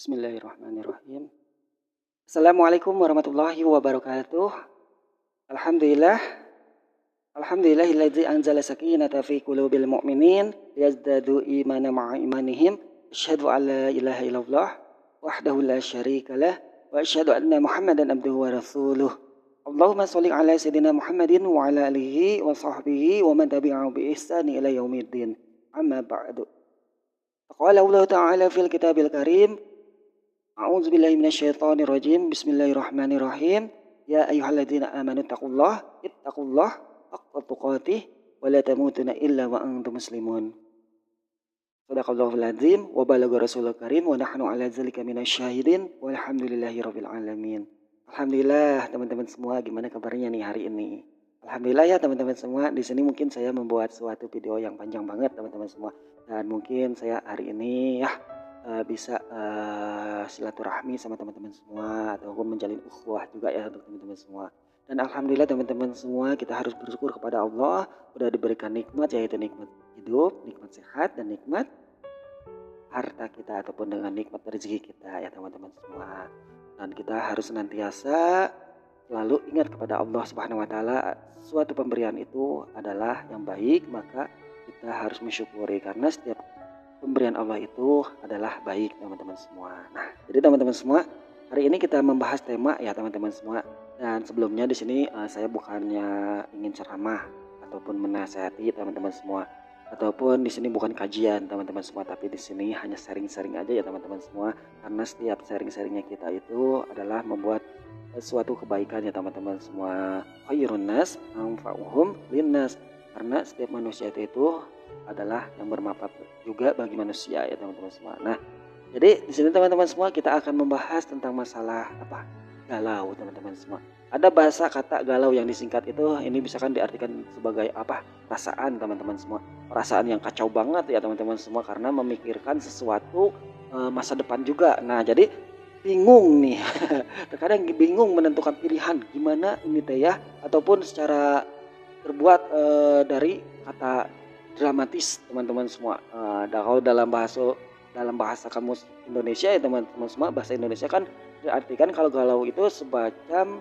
Bismillahirrahmanirrahim. Assalamualaikum warahmatullahi wabarakatuh. Alhamdulillah. Alhamdulillahilladzi anzala sakinata fi qulubil mu'minin liyazdadu imanan ma'a imanihim. Asyhadu an la ilaha illallah wahdahu la syarikalah wa asyhadu anna Muhammadan abduhu wa rasuluh. Allahumma shalli ala sayyidina Muhammadin wa ala alihi wa sahbihi wa man tabi'ahu bi ihsani ila yaumiddin. Amma ba'du. Qala Allah ta'ala fil kitabil karim. A'udzu billahi minasyaitonir rajim. Bismillahirrahmanirrahim. Ya ayyuhalladzina amanu ittaqullah haqqa tuqatih wa la tamutunna illa wa antum muslimun. Shadaqallahul azim wa balagha rasulul karim wa nahnu ala dzalika minasyahidin walhamdulillahirabbil alamin. Alhamdulillah teman-teman semua, gimana kabarnya nih hari ini? Alhamdulillah ya teman-teman semua. Di sini mungkin saya membuat suatu video yang panjang banget teman-teman semua. Dan mungkin saya hari ini bisa silaturahmi sama teman-teman semua ataupun menjalin ukhuwah juga ya untuk teman-teman semua. Dan alhamdulillah teman-teman semua, kita harus bersyukur kepada Allah udah diberikan nikmat, yaitu nikmat hidup, nikmat sehat, dan nikmat harta kita ataupun dengan nikmat rezeki kita ya teman-teman semua. Dan kita harus senantiasa selalu ingat kepada Allah Subhanahu wa taala, suatu pemberian itu adalah yang baik, maka kita harus mensyukuri karena setiap pemberian Allah itu adalah baik teman-teman semua. Nah, jadi teman-teman semua, hari ini kita membahas tema ya teman-teman semua. Dan sebelumnya di sini saya bukannya ingin ceramah ataupun menasihati teman-teman semua, ataupun di sini bukan kajian teman-teman semua, tapi di sini hanya sharing-sharing aja ya teman-teman semua. Karena setiap sharing-sharingnya kita itu adalah membuat suatu kebaikan ya teman-teman semua. Khairun nas anfa'uhum linnas. Karena setiap manusia itu adalah yang bermanfaat juga bagi manusia ya teman-teman semua. Nah, jadi di sini teman-teman semua kita akan membahas tentang masalah galau teman-teman semua. Ada bahasa kata galau yang disingkat itu ini bisa kan diartikan sebagai perasaan teman-teman semua. Perasaan yang kacau banget ya teman-teman semua karena memikirkan sesuatu masa depan juga. Nah, jadi bingung nih. Terkadang bingung menentukan pilihan gimana ini teh ya, ataupun secara terbuat dari kata dramatis teman-teman semua. Kalau dalam bahasa kamus Indonesia ya teman-teman semua, bahasa Indonesia kan diartikan kalau galau itu semacam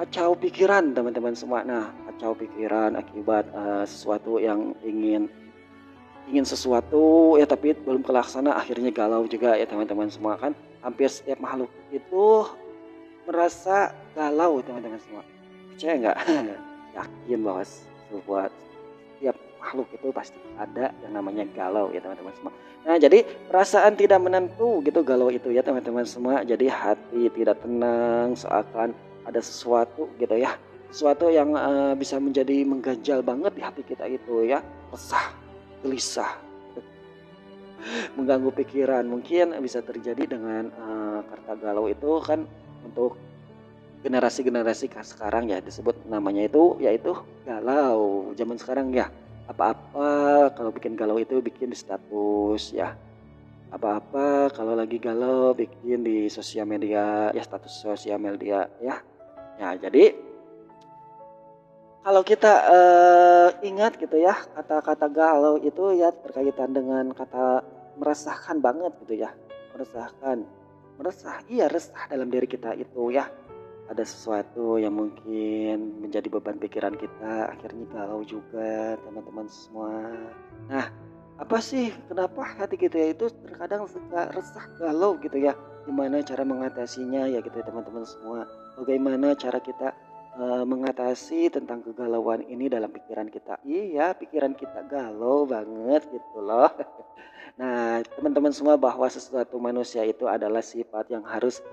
kacau pikiran teman-teman semua. Nah, kacau pikiran akibat sesuatu yang ingin sesuatu ya tapi belum kelaksana, akhirnya galau juga ya teman-teman semua. Kan hampir setiap makhluk itu merasa galau teman-teman semua. Percaya nggak? Yakin bahwa setiap makhluk itu pasti ada yang namanya galau ya teman-teman semua. Nah, jadi perasaan tidak menentu gitu galau itu ya teman-teman semua. Jadi hati tidak tenang seakan ada sesuatu gitu ya. Sesuatu yang bisa menjadi mengganjal banget di hati kita itu ya. Resah, gelisah, mengganggu pikiran. Mungkin bisa terjadi dengan kata galau itu kan untuk generasi-generasi sekarang ya disebut namanya itu yaitu galau zaman sekarang ya. Apa-apa kalau bikin galau itu bikin di status ya. Apa-apa kalau lagi galau bikin di sosial media ya, status sosial media ya. Ya, jadi kalau kita ingat gitu ya, kata-kata galau itu ya berkaitan dengan kata meresahkan banget gitu ya. Resah dalam diri kita itu ya. Ada sesuatu yang mungkin menjadi beban pikiran kita, akhirnya galau juga teman-teman semua. Nah, apa sih kenapa hati kita itu terkadang suka resah galau gitu ya? Gimana cara mengatasinya ya gitu ya teman-teman semua. Bagaimana cara kita mengatasi tentang kegalauan ini dalam pikiran kita? Iya, pikiran kita galau banget gitu loh. Nah, teman-teman semua, bahwa sesuatu manusia itu adalah sifat yang harus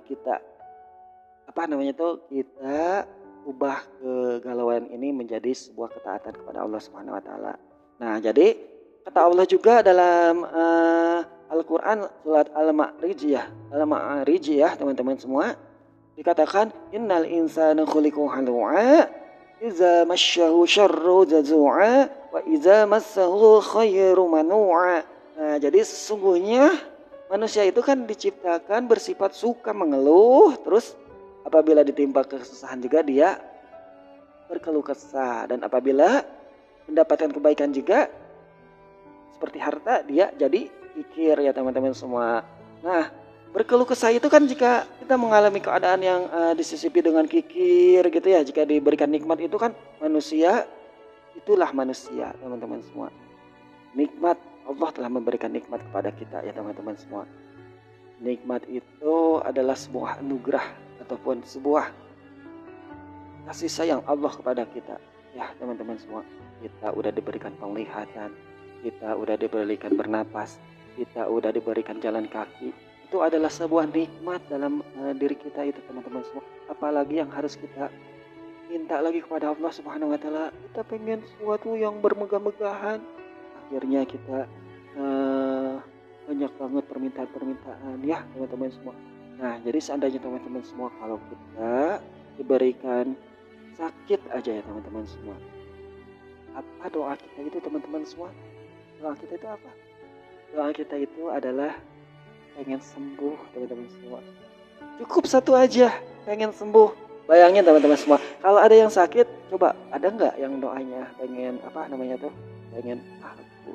kita kita ubah kegalauan ini menjadi sebuah ketaatan kepada Allah Subhanahu wa taala. Nah, jadi kata Allah juga dalam Al-Qur'an surat Al-Ma'arij ya teman-teman semua, dikatakan innal insana khuliqa halu'a idza masyahu syarru jazua wa idza massahu khairu manu'a. Nah, jadi sesungguhnya manusia itu kan diciptakan bersifat suka mengeluh, terus apabila ditimpa kesusahan juga dia berkeluh kesah, dan apabila mendapatkan kebaikan juga seperti harta dia jadi kikir ya teman-teman semua. Nah, Berkeluh kesah itu kan jika kita mengalami keadaan yang disisipi dengan kikir gitu ya. Jika diberikan nikmat itu kan manusia, itulah manusia teman-teman semua. Nikmat, Allah telah memberikan nikmat kepada kita ya teman-teman semua. Nikmat itu adalah sebuah anugerah ataupun sebuah kasih sayang Allah kepada kita. Ya teman-teman semua, kita udah diberikan penglihatan, kita udah diberikan bernapas, kita udah diberikan jalan kaki. Itu adalah sebuah nikmat dalam diri kita itu teman-teman semua. Apalagi yang harus kita minta lagi kepada Allah Subhanahu wa taala. Kita pengen sesuatu yang bermegah-megahan. Akhirnya kita banyak banget permintaan-permintaan ya teman-teman semua. Nah, jadi seandainya teman-teman semua kalau kita diberikan sakit aja ya teman-teman semua. Apa doa kita itu teman-teman semua? Doa kita itu apa? Doa kita itu adalah pengen sembuh teman-teman semua. Cukup satu aja, pengen sembuh. Bayangin teman-teman semua, kalau ada yang sakit, coba ada nggak yang doanya pengen apa namanya tuh? Pengen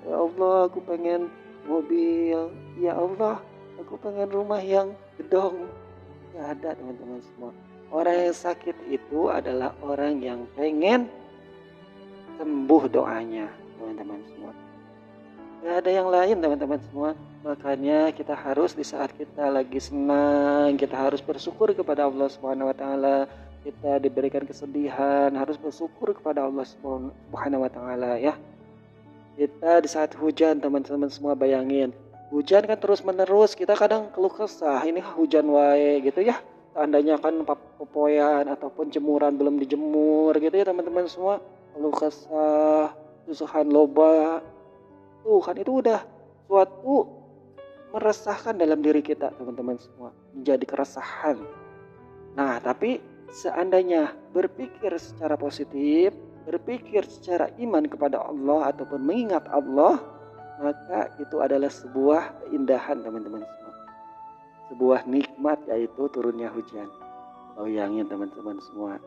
ya Allah, aku pengen mobil. Ya Allah, aku pengen rumah yang gedong. Gak ada teman-teman semua. Orang yang sakit itu adalah orang yang pengen sembuh doanya teman-teman semua. Gak ada yang lain teman-teman semua. Makanya kita harus di saat kita lagi senang, kita harus bersyukur kepada Allah Subhanahu wa taala. Kita diberikan kesedihan, harus bersyukur kepada Allah Subhanahu wa taala ya. Kita di saat hujan teman-teman semua bayangin. Hujan kan terus menerus, kita kadang keluh kesah, ini hujan wae gitu ya. Seandainya kan pepoyan ataupun jemuran belum dijemur gitu ya teman-teman semua. Keluh kesah, susahan loba. Tuh kan itu udah suatu meresahkan dalam diri kita teman-teman semua, menjadi keresahan. Nah tapi seandainya berpikir secara positif, berpikir secara iman kepada Allah ataupun mengingat Allah, maka itu adalah sebuah keindahan teman-teman semua, sebuah nikmat yaitu turunnya hujan. Bayangin teman-teman semua,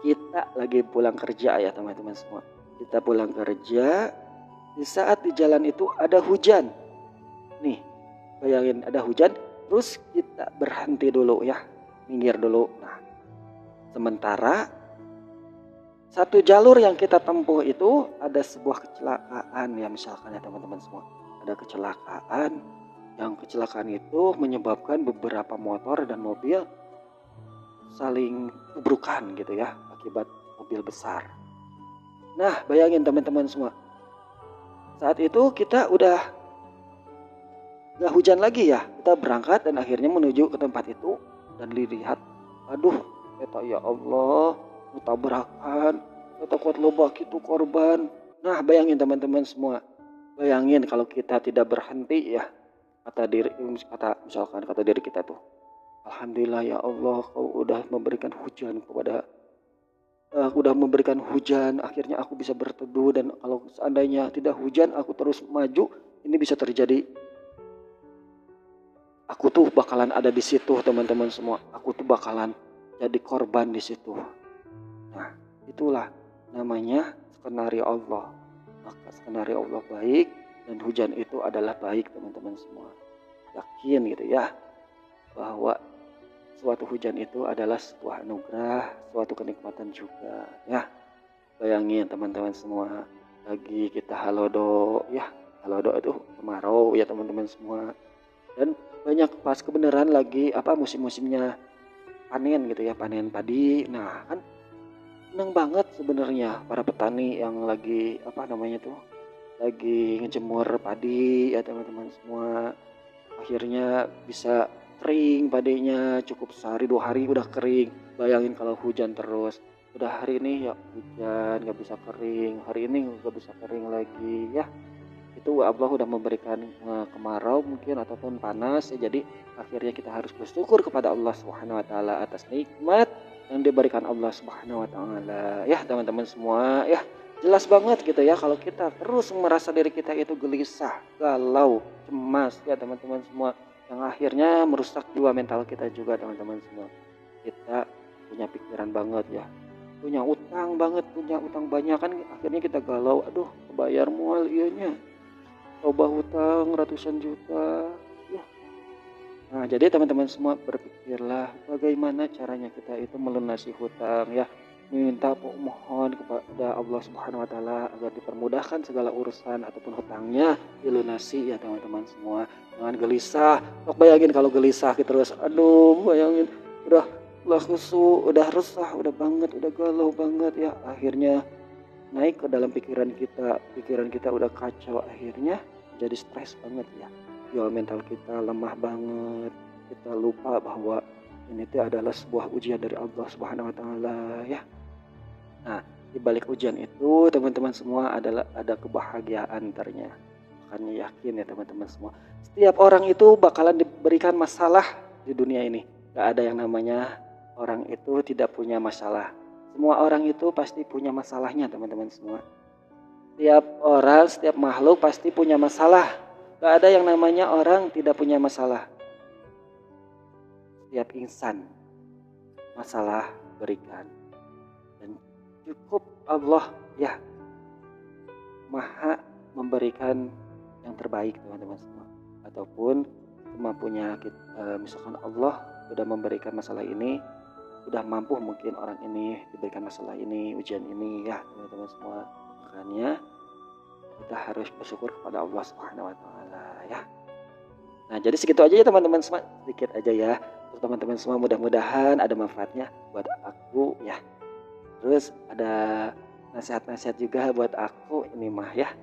kita lagi pulang kerja ya teman-teman semua, kita pulang kerja, di saat di jalan itu ada hujan. Nih, bayangin ada hujan, terus kita berhenti dulu ya, minggir dulu. Nah, sementara satu jalur yang kita tempuh itu ada sebuah kecelakaan ya misalkan ya teman-teman semua. Ada kecelakaan, yang kecelakaan itu menyebabkan beberapa motor dan mobil saling tubrukan gitu ya, akibat mobil besar. Nah, bayangin teman-teman semua, saat itu kita udah gak hujan lagi ya, kita berangkat dan akhirnya menuju ke tempat itu dan dilihat, aduh, kata ya Allah, tabrakan, kata kuat lobak itu korban. Nah, bayangin teman-teman semua, bayangin kalau kita tidak berhenti ya, kata diri kita tuh, alhamdulillah ya Allah, kau udah memberikan hujan kepada aku, udah memberikan hujan, akhirnya aku bisa berteduh, dan kalau seandainya tidak hujan aku terus maju, ini bisa terjadi. Aku tuh bakalan ada di situ teman-teman semua. Aku tuh bakalan jadi korban di situ. Nah, itulah namanya skenario Allah. Maka skenario Allah baik dan hujan itu adalah baik teman-teman semua. Yakin gitu ya bahwa suatu hujan itu adalah sebuah anugerah, suatu kenikmatan juga ya. Bayangin teman-teman semua, lagi kita halodo ya. Halodo itu kemarau ya teman-teman semua. Dan banyak pas kebenaran lagi musim-musimnya panen gitu ya, panen padi. Nah kan seneng banget sebenarnya para petani yang lagi lagi ngejemur padi ya teman-teman semua, akhirnya bisa kering padinya, cukup sehari 2 hari udah kering. Bayangin kalau hujan terus, udah hari ini ya hujan gak bisa kering, hari ini gak bisa kering lagi ya. Itu Allah udah memberikan kemarau mungkin ataupun panas ya. Jadi akhirnya kita harus bersyukur kepada Allah Subhanahu wa taala atas nikmat yang diberikan Allah Subhanahu wa taala ya teman-teman semua ya. Jelas banget gitu ya kalau kita terus merasa diri kita itu gelisah, galau, cemas ya teman-teman semua, yang akhirnya merusak jiwa mental kita juga teman-teman semua. Kita punya pikiran banget ya, punya utang banget, punya utang banyak kan, akhirnya kita galau, aduh bayar mual ianya, coba hutang ratusan juta ya. Nah Nah, jadi teman-teman semua berpikirlah bagaimana caranya kita itu melunasi hutang ya. Minta mohon kepada Allah Subhanahu wa taala agar dipermudahkan segala urusan ataupun hutangnya dilunasi ya teman-teman semua. Jangan gelisah. Sok bayangin kalau gelisah gitu terus. Aduh, bayangin udah khusyuk, udah resah, udah banget, udah galau banget ya. Akhirnya naik ke dalam pikiran kita udah kacau, akhirnya jadi stres banget ya. Ya mental kita lemah banget, kita lupa bahwa ini tuh adalah sebuah ujian dari Allah Subhanahu wa taala ya. Nah, di balik ujian itu teman-teman semua ada kebahagiaan ternyata. Makanya yakin ya teman-teman semua. Setiap orang itu bakalan diberikan masalah di dunia ini. Gak ada yang namanya orang itu tidak punya masalah. Semua orang itu pasti punya masalahnya teman-teman semua. Setiap orang, setiap makhluk pasti punya masalah. Gak ada yang namanya orang tidak punya masalah. Setiap insan masalah berikan. Dan cukup Allah ya maha memberikan yang terbaik teman-teman semua. Ataupun semampunya kita, misalkan Allah sudah memberikan masalah ini, sudah mampu mungkin orang ini diberikan masalah ini, ujian ini ya teman-teman semua. Makanya kita harus bersyukur kepada Allah Subhanahu wa taala ya. Nah, jadi segitu aja ya teman-teman semua, sedikit aja ya. Untuk teman-teman semua mudah-mudahan ada manfaatnya buat aku ya. Terus ada nasihat-nasihat juga buat aku ini mah ya.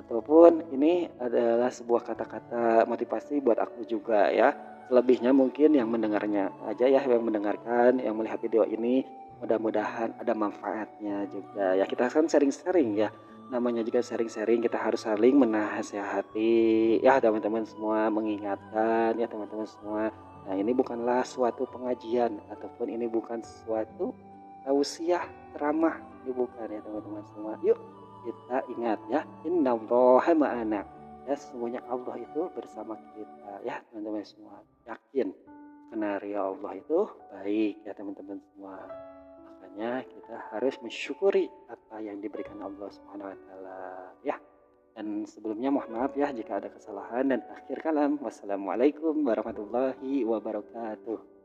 Ataupun ini adalah sebuah kata-kata motivasi buat aku juga ya. Selebihnya mungkin yang mendengarnya aja ya, yang mendengarkan, yang melihat video ini mudah-mudahan ada manfaatnya juga ya. Kita kan sharing-sharing ya. Namanya juga sharing-sharing, kita harus saling menasehati ya teman-teman semua, mengingatkan ya teman-teman semua. Nah, ini bukanlah suatu pengajian ataupun ini bukan suatu tausiah ceramah, ini bukan ya teman-teman semua. Yuk kita ingat ya, innallaha ma'ana ya, semuanya Allah itu bersama kita ya teman-teman semua. Yakin skenario Allah itu baik ya teman-teman semua. Makanya kita harus mensyukuri apa yang diberikan Allah Subhanahu wa taala ya. Dan sebelumnya mohon maaf ya jika ada kesalahan, dan akhir kalam wassalamualaikum warahmatullahi wabarakatuh.